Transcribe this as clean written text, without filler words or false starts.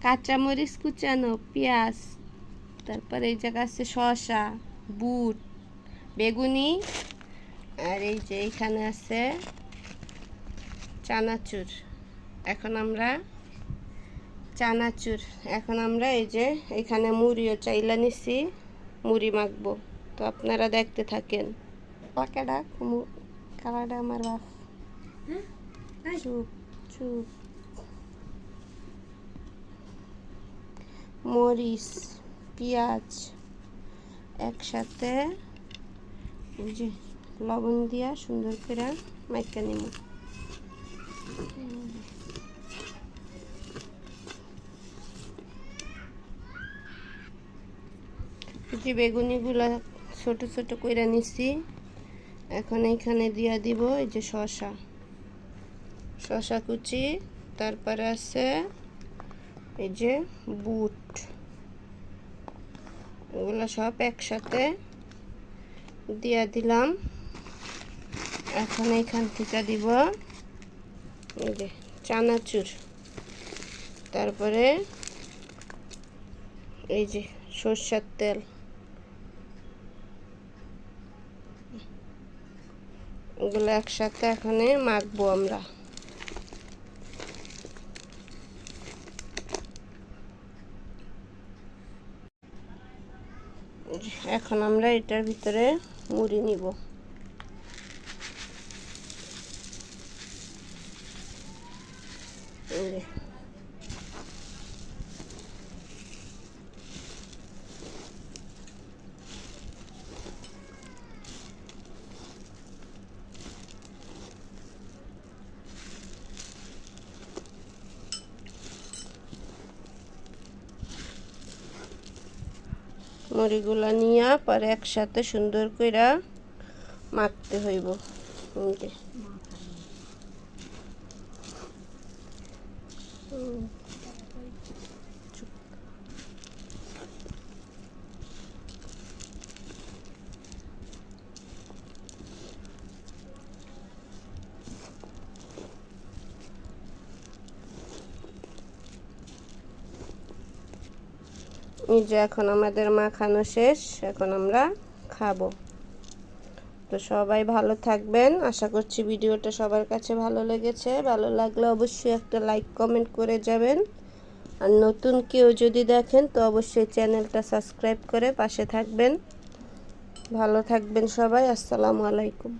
কাঁচামরিচ কুচানো, পেঁয়াজ, তারপরে এই জায়গা আছে শসা, বুট, বেগুনি, আর এই যে এইখানে আছে চানাচুর। এখন আমরা এই যে এখানে মুড়িও চাইলা নিছি, মুড়ি মাখবো। তো আপনারা দেখতে থাকেন। কালাডা আমার বাপ, চুপ চুপ। মরিচ, পেঁয়াজ একসাথে এই যে লবণ দিয়া সুন্দর করে মাইকা নিব। যে বেগুনিগুলো ছোট ছোট করে নিছি, এখন এইখানে দিয়া দিব এই যে শসা কুচি, তারপরে আছে এই যে বুট, এগুলো সব একসাথে দিয়া দিলাম। এখন এইখান থেকে দিব এই যে চানাচুর, তারপরে এই যে সরষের তেল, এগুলো একসাথে এখানে মাখবো আমরা। এখন আমরা এটার ভিতরে মুড়ি নিব। মুড়িগুলা নিয়ে পরে একসাথে সুন্দর করে মাখতে হইব। এই যে এখন আমাদের মাখানো শেষ, এখন আমরা খাবো। তো সবাই ভালো থাকবেন, আশা করছি ভিডিওটা সবার কাছে ভালো লেগেছে। ভালো লাগলে অবশ্যই একটা লাইক কমেন্ট করে যাবেন, আর নতুন কেউ যদি দেখেন তো অবশ্যই চ্যানেলটা সাবস্ক্রাইব করে পাশে থাকবেন। ভালো থাকবেন সবাই, আসসালামু আলাইকুম।